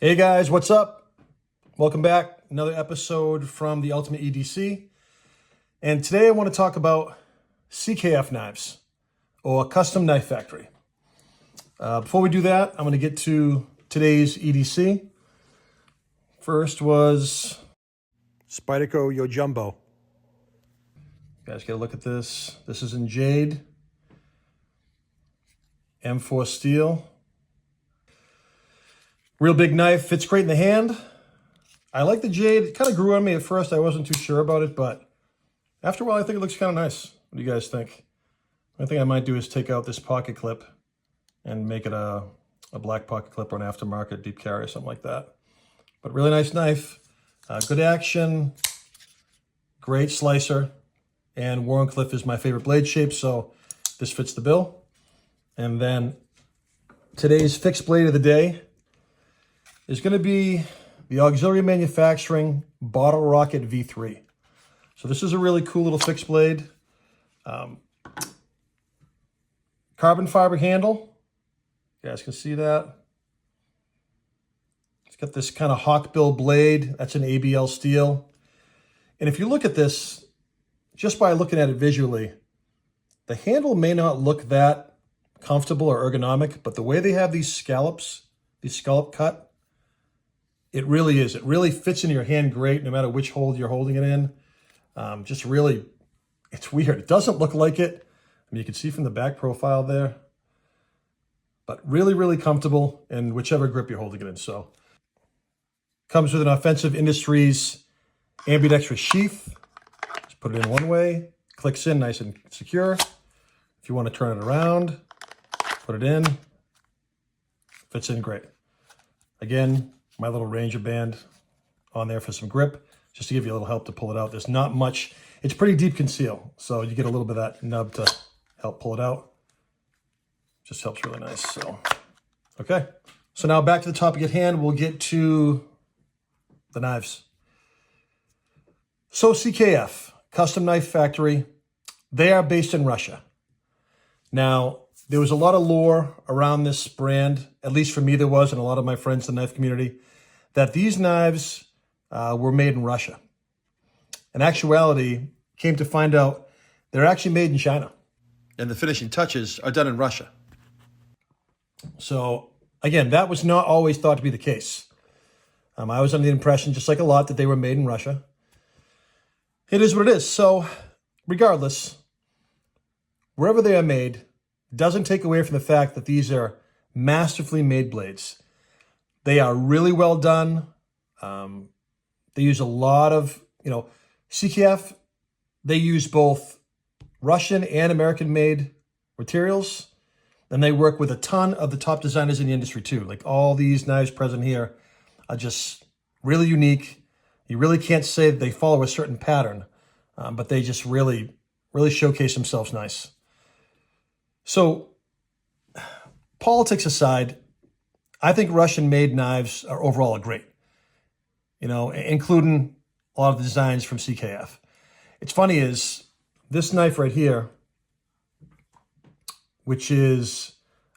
Hey guys, what's up? Welcome back. Another episode from the Ultimate EDC. And today I want to talk about CKF knives or Custom Knife Factory. Before we do that, I'm going to get to today's EDC. First was Spyderco Yojimbo. You guys get a look at this. This is in jade, M4 steel. Real big knife, fits great in the hand. I like the jade. It kind of grew on me at first. I wasn't too sure about it, but after a while, I think it looks kind of nice. What do you guys think? One thing I might do is take out this pocket clip and make it a black pocket clip or an aftermarket deep carry or something like that. But really nice knife. Good action. Great slicer. And Wharncliffe is my favorite blade shape, so this fits the bill. And then today's fixed blade of the day is going to be the Auxiliary Manufacturing Bottle Rocket V3. So this is a really cool little fixed blade. Carbon fiber handle. You guys can see that. It's got this kind of hawkbill blade. That's an ABL steel. And if you look at this, just by looking at it visually, the handle may not look that comfortable or ergonomic, but the way they have these scallops, these scallop cut, it really is. It really fits in your hand great, no matter which hold you're holding it in. Just really, it's weird. It doesn't look like it. I mean, you can see from the back profile there, but really, really comfortable in whichever grip you're holding it in. So, comes with an Offensive Industries ambidextrous sheath. Just put it in one way, clicks in nice and secure. If you want to turn it around, put it in, fits in great. Again, my little Ranger band on there for some grip, just to give you a little help to pull it out. There's not much, it's pretty deep conceal, so you get a little bit of that nub to help pull it out. Just helps really nice, so. Okay, so now back to the topic at hand, we'll get to the knives. So CKF, Custom Knife Factory, they are based in Russia. Now, there was a lot of lore around this brand, at least for me there was, and a lot of my friends in the knife community, that these knives were made in Russia. In actuality, came to find out they're actually made in China. And the finishing touches are done in Russia. So, again, that was not always thought to be the case. I was under the impression, just like a lot, that they were made in Russia. It is what it is. So, regardless, wherever they are made, doesn't take away from the fact that these are masterfully made blades. They are really well done. They use a lot of, CKF, they use both Russian and American-made materials, and they work with a ton of the top designers in the industry too. Like all these knives present here are just really unique. You really can't say that they follow a certain pattern, but they just really, really showcase themselves nice. So, politics aside, I think Russian-made knives are overall great, including a lot of the designs from CKF. It's funny is this knife right here, which is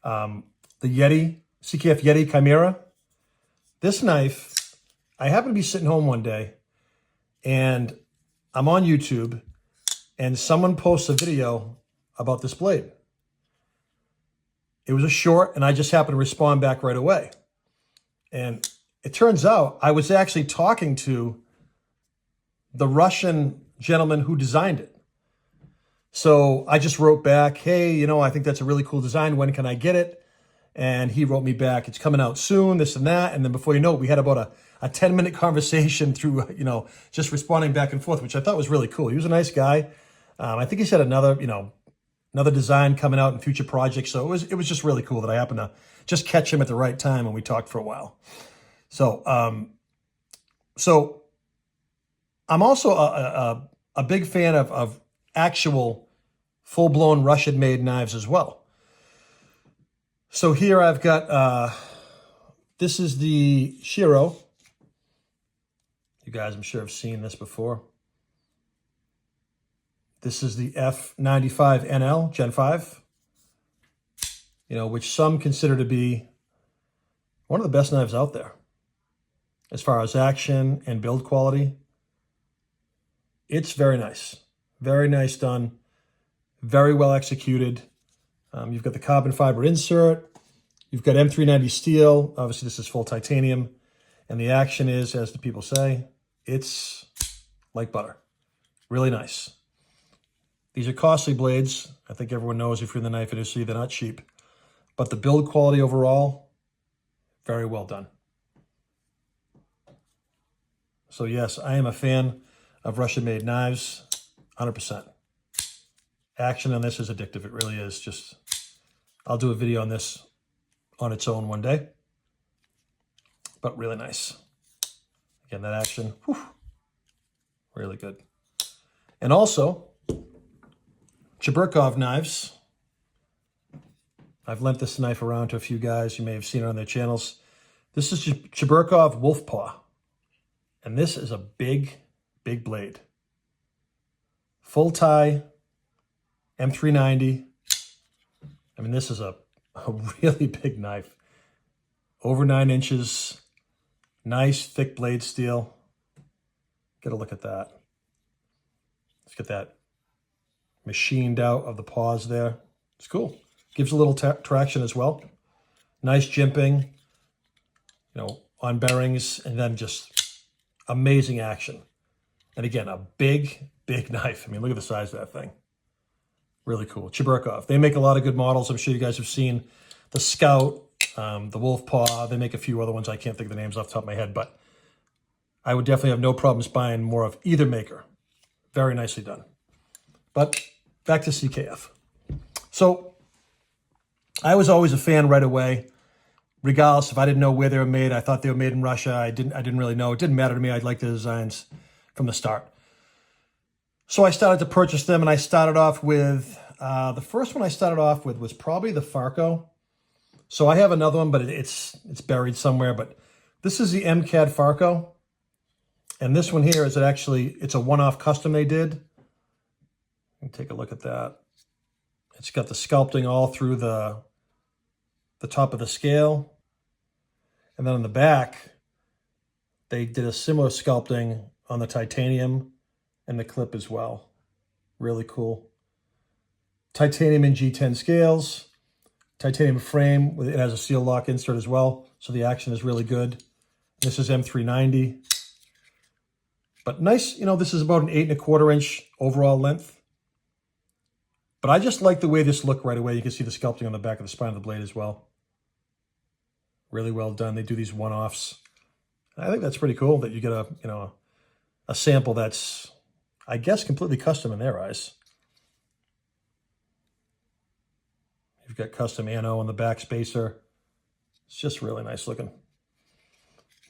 the Yeti, CKF Yeti Chimera. This knife, I happened to be sitting home one day, and I'm on YouTube, and someone posts a video about this blade. It was a short, and I just happened to respond back right away. And it turns out I was actually talking to the Russian gentleman who designed it. So I just wrote back, hey, I think that's a really cool design. When can I get it? And he wrote me back, it's coming out soon, this and that. And then before you know it, we had about a 10-minute conversation through, just responding back and forth, which I thought was really cool. He was a nice guy. I think he said another design coming out in future projects. So it was just really cool that I happened to just catch him at the right time when we talked for a while. So, I'm also a big fan of actual full-blown Russian-made knives as well. So here I've got, this is the Shiro. You guys, I'm sure have seen this before. This is the F95 NL Gen 5, which some consider to be one of the best knives out there. as far as action and build quality. It's very nice. Very nice done. Very well executed. You've got the carbon fiber insert. You've got M390 steel. Obviously, this is full titanium. And the action is, as the people say, it's like butter. Really nice. These are costly blades. I think everyone knows if you're in the knife industry, they're not cheap. But the build quality overall, very well done. So yes, I am a fan of Russian-made knives, 100%. Action on this is addictive. It really is. Just, I'll do a video on this on its own one day. But really nice. Again, that action, whew, really good. And also, Cheburkov knives. I've lent this knife around to a few guys. You may have seen it on their channels. This is Cheburkov Wolf Paw. And this is a big, big blade. Full tie, M390. I mean, this is a really big knife. Over 9 inches. Nice, thick blade steel. Get a look at that. Let's get that machined out of the paws there. It's cool. Gives a little traction as well. Nice jimping, you know, on bearings, and then just amazing action. And again, a big, big knife. I mean, look at the size of that thing. Really cool. Cheburkov. They make a lot of good models. I'm sure you guys have seen the Scout, the Wolf Paw. They make a few other ones. I can't think of the names off the top of my head, but I would definitely have no problems buying more of either maker. Very nicely done. But back to CKF. So I was always a fan right away, regardless if I didn't know where they were made. I thought they were made in Russia. I didn't really know. It didn't matter to me. I liked the designs from the start. So I started to purchase them, and I started off with, the first one I started off with was probably the Farco. So I have another one, but it's buried somewhere. But this is the MCAD Farco. And this one here is it's a one-off custom they did. Take a look at that. It's got the sculpting all through the top of the scale. And then on the back, they did a similar sculpting on the titanium and the clip as well. Really cool. Titanium and G10 scales. Titanium frame. It has a seal lock insert as well. So the action is really good. This is M390. But nice, you know, this is about an 8 1/4 inch overall length. But I just like the way this looked right away. You can see the sculpting on the back of the spine of the blade as well. Really well done. They do these one-offs. I think that's pretty cool that you get a sample that's, I guess, completely custom in their eyes. You've got custom ano on the back spacer. It's just really nice looking.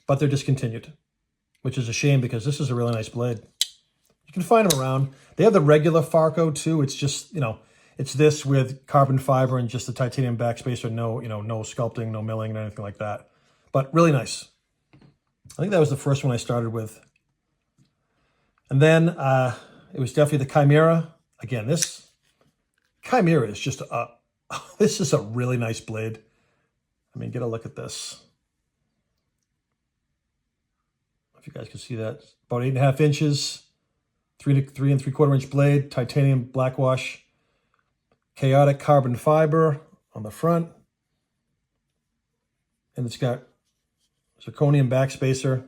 But they're discontinued, which is a shame because this is a really nice blade. You can find them around. They have the regular Farco too. It's just, it's this with carbon fiber and just the titanium backspacer. No, no sculpting, no milling, or anything like that. But really nice. I think that was the first one I started with. And then it was definitely the Chimera. Again, this Chimera is just this is a really nice blade. I mean, get a look at this. If you guys can see that, about 8 1/2 inches, 3 3 3/4 inch blade, titanium blackwash, chaotic carbon fiber on the front, and it's got zirconium backspacer,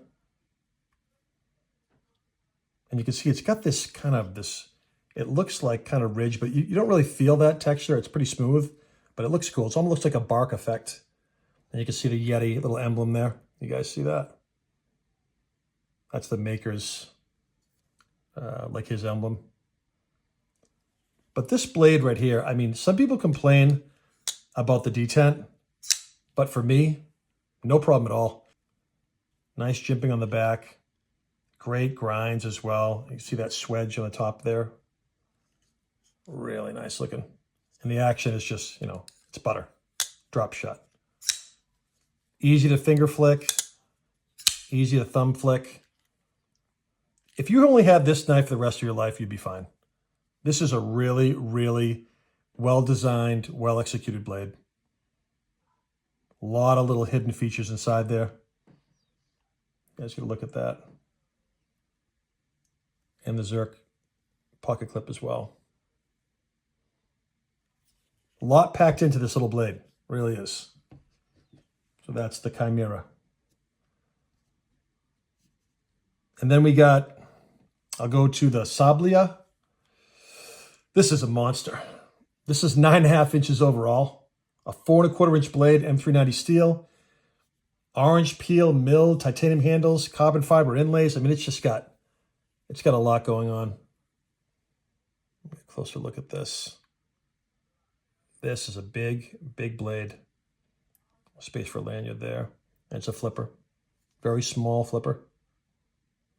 and you can see it's got this it looks like kind of ridge, but you don't really feel that texture. It's pretty smooth, but it looks cool. It almost looks like a bark effect, and you can see the Yeti little emblem there. You guys see that? That's the maker's, like his emblem. But this blade right here, I mean, some people complain about the detent, but for me, no problem at all. Nice jimping on the back. Great grinds as well. You can see that swedge on the top there. Really nice looking. And the action is just, it's butter. Drop shot. Easy to finger flick. Easy to thumb flick. If you only had this knife the rest of your life, you'd be fine. This is a really, really well-designed, well-executed blade. A lot of little hidden features inside there. guys get a look at that. And the Zerk pocket clip as well. A lot packed into this little blade, really is. So that's the Chimera. And then we got, I'll go to the Sablia. This is a monster. This is 9.5 inches overall, a 4 1/4 inch blade, M390 steel, orange peel milled titanium handles, carbon fiber inlays. I mean, it's got a lot going on. Get a closer look at this. This is a big, big blade. Space for a lanyard there. And it's a flipper. Very small flipper.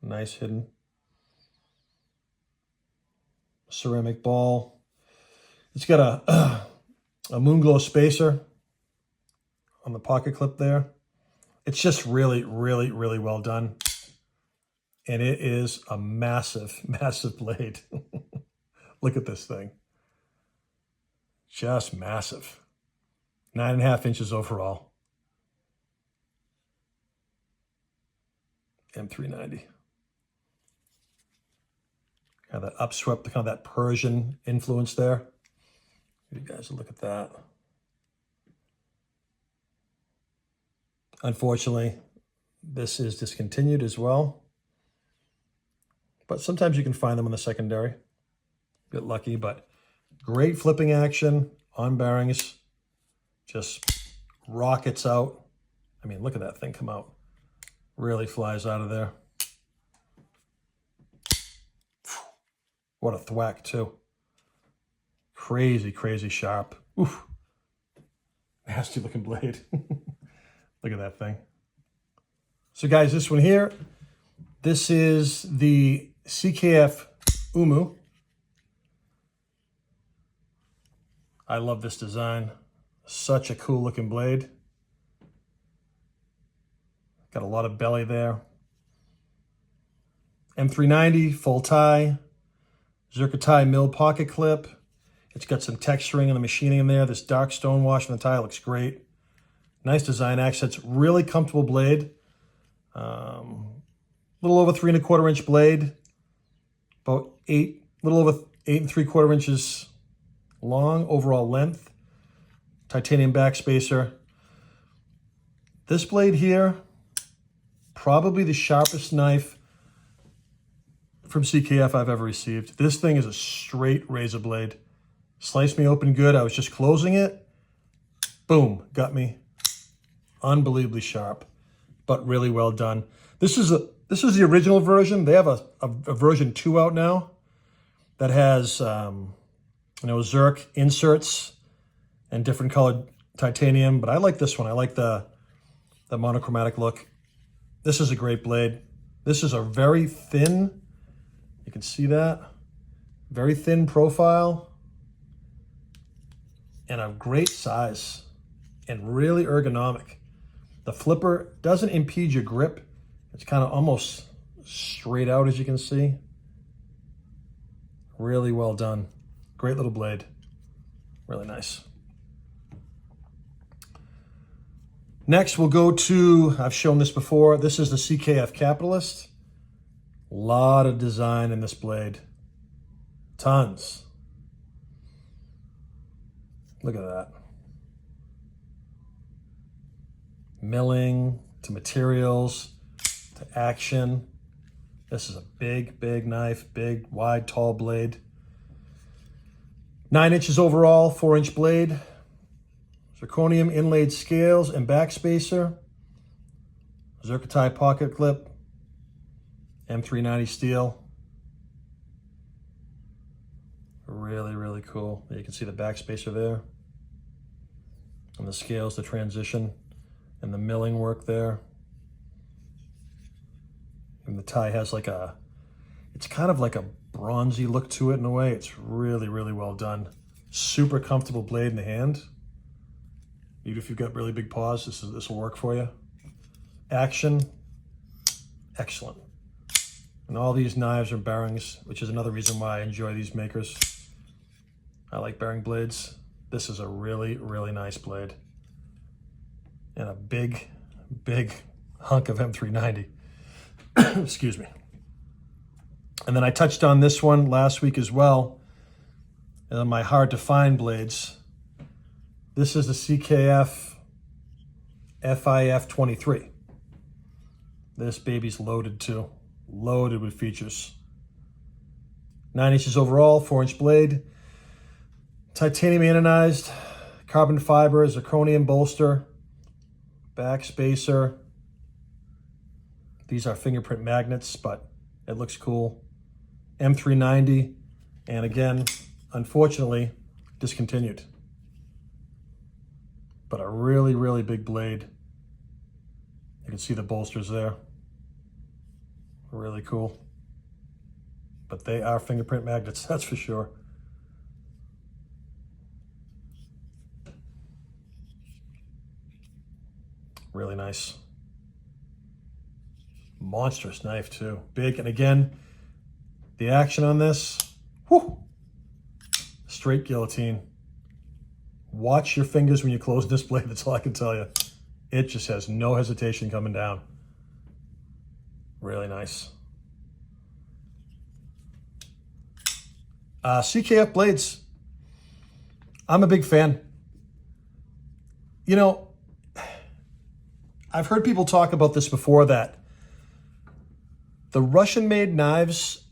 Nice hidden. Ceramic ball. It's got a Moonglow spacer on the pocket clip there. It's just really, really, really well done. And it is a massive, massive blade. Look at this thing. Just massive. 9.5 inches overall. M390. Kind of that upswept, kind of that Persian influence there. You guys look at that. Unfortunately, this is discontinued as well. But sometimes you can find them in the secondary. Get lucky, but great flipping action on bearings. Just rockets out. I mean, look at that thing come out. Really flies out of there. What a thwack, too. Crazy, crazy sharp. Oof. Nasty looking blade. Look at that thing. So guys, this one here, this is the CKF Umu. I love this design. Such a cool looking blade. Got a lot of belly there. M390, full tie. Zerk milled pocket clip. It's got some texturing and the machining in there. This dark stone wash on the tie looks great. Nice design accents. Really comfortable blade. Little over 3 1/4 inch blade. About little over 8 3/4 inches long overall length. Titanium backspacer. This blade here, probably the sharpest knife from CKF I've ever received. This thing is a straight razor blade. Sliced me open good. I was just closing it. Boom, got me. Unbelievably sharp, but really well done. This is the original version. They have a version 2 out now that has Zerk inserts and different colored titanium, but I like this one. I like the monochromatic look. This is a great blade. This is a very thin, you can see that, very thin profile and a great size and really ergonomic. The flipper doesn't impede your grip. It's kind of almost straight out, as you can see. Really well done. Great little blade. Really nice. Next, we'll go to, I've shown this before. This is the CKF Capitalist. A lot of design in this blade. Tons. Look at that. Milling to materials to action. This is a big, big knife, big, wide, tall blade. 9 inches overall, 4-inch blade. Zirconium inlaid scales and backspacer. Zerk pocket clip. M390 steel. Really, really cool. You can see the backspacer there. And the scales, the transition, and the milling work there. And the tie has like it's kind of like a bronzy look to it in a way. It's really, really well done. Super comfortable blade in the hand. Even if you've got really big paws, this will work for you. Action, excellent. And all these knives are bearings, which is another reason why I enjoy these makers. I like bearing blades. This is a really, really nice blade. And a big, big hunk of M390. Excuse me. And then I touched on this one last week as well, my hard to find blades. This is the CKF FIF 23. This baby's loaded too, loaded with features. 9 inches overall, 4-inch blade, titanium anodized, carbon fiber, zirconium bolster, back spacer. These are fingerprint magnets, but it looks cool. M390, and again, unfortunately, discontinued. But a really, really big blade. You can see the bolsters there. Really cool. But they are fingerprint magnets, that's for sure. Really nice. Monstrous knife too. Big, and again, the action on this, whew, straight guillotine. Watch your fingers when you close this blade, that's all I can tell you. It just has no hesitation coming down. Really nice. CKF blades. I'm a big fan. You know, I've heard people talk about this before, that the Russian-made knives,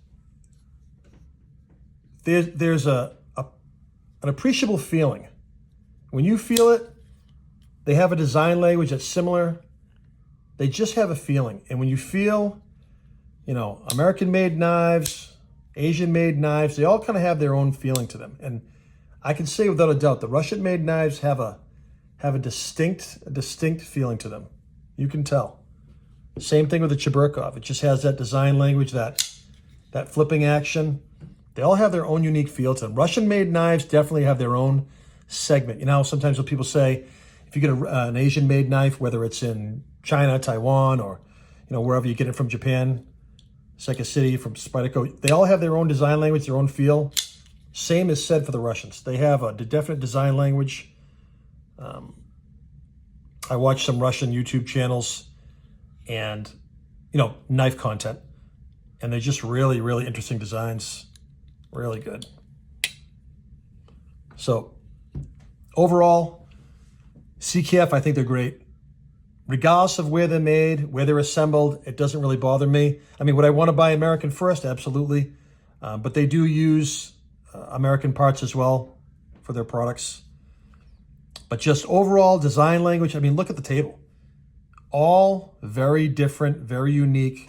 there's an appreciable feeling. When you feel it, they have a design language that's similar. They just have a feeling. And when you feel, you know, American-made knives, Asian-made knives, they all kind of have their own feeling to them. And I can say without a doubt, the Russian-made knives have a distinct feeling to them. You can tell. Same thing with the Cheburkov. It just has that design language, that flipping action. They all have their own unique feel to them. Russian-made knives definitely have their own segment. You know, sometimes when people say, if you get an Asian-made knife, whether it's in China, Taiwan, or, you know, wherever you get it from Japan, Seka City, from Spyderco, they all have their own design language, their own feel. Same is said for the Russians. They have a definite design language. I watch some Russian YouTube channels and, you know, knife content, and they're just really, really interesting designs. Really good. So overall, CKF, I think they're great. Regardless of where they're made, where they're assembled, it doesn't really bother me. I mean, would I want to buy American first? Absolutely. But they do use American parts as well for their products. But just overall design language, I mean, look at the table. All very different, very unique,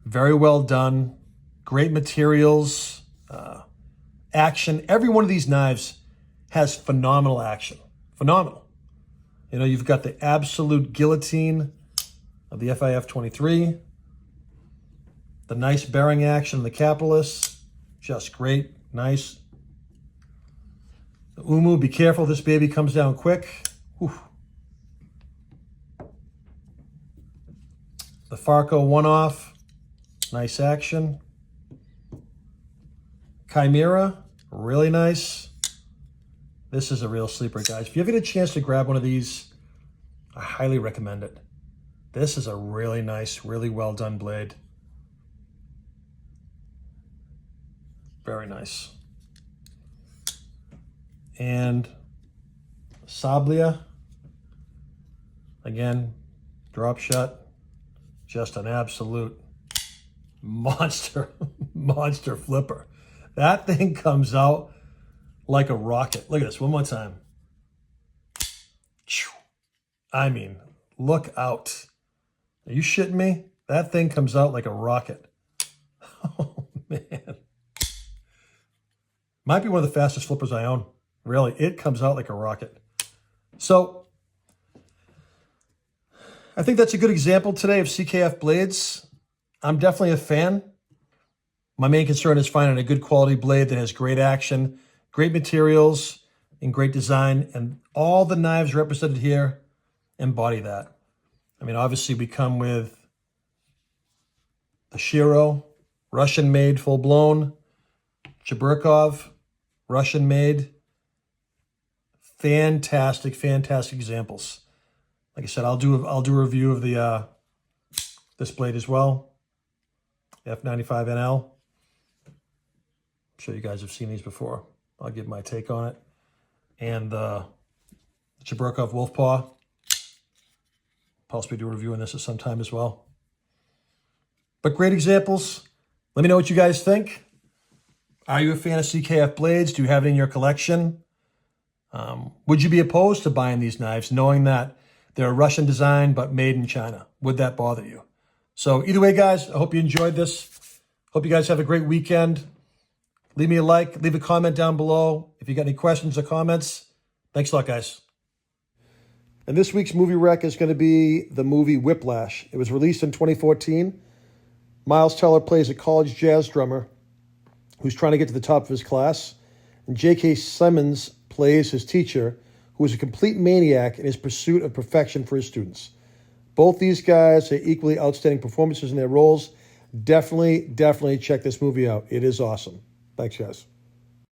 very well done, great materials, action. Every one of these knives has phenomenal action. Phenomenal. You know, you've got the absolute guillotine of the FIF 23. The nice bearing action of the Capitalist. Just great. Nice. The Umu, be careful. This baby comes down quick. Whew. The Farco one-off. Nice action. Chimera. Really nice. This is a real sleeper, guys. If you ever get a chance to grab one of these, I highly recommend it. This is a really nice, really well done blade. Very nice. And Sablia, again, drop shot, just an absolute monster, monster flipper. That thing comes out like a rocket. Look at this one more time. I mean, look out. Are you shitting me? That thing comes out like a rocket. Oh, man. Might be one of the fastest flippers I own. Really, it comes out like a rocket. So, I think that's a good example today of CKF blades. I'm definitely a fan. My main concern is finding a good quality blade that has great action, great materials, and great design. And all the knives represented here embody that. I mean, obviously we come with the Shiro, Russian-made, full-blown. Cheburkov, Russian-made. Fantastic, fantastic examples. Like I said, I'll do a review of the this blade as well. F95NL. I'm sure you guys have seen these before. I'll give my take on it. And the Cheburkov Wolfpaw. Possibly do a review on this at some time as well. But great examples. Let me know what you guys think. Are you a fan of CKF blades? Do you have it in your collection? Would you be opposed to buying these knives, knowing that they're a Russian design but made in China? Would that bother you? So either way, guys, I hope you enjoyed this. Hope you guys have a great weekend. Leave me a like, leave a comment down below if you got any questions or comments. Thanks a lot, guys. And this week's movie rec is going to be the movie Whiplash. It was released in 2014. Miles Teller plays a college jazz drummer who's trying to get to the top of his class. And J.K. Simmons plays his teacher, who is a complete maniac in his pursuit of perfection for his students. Both these guys are equally outstanding performances in their roles. Definitely check this movie out. It is awesome. Thanks, guys.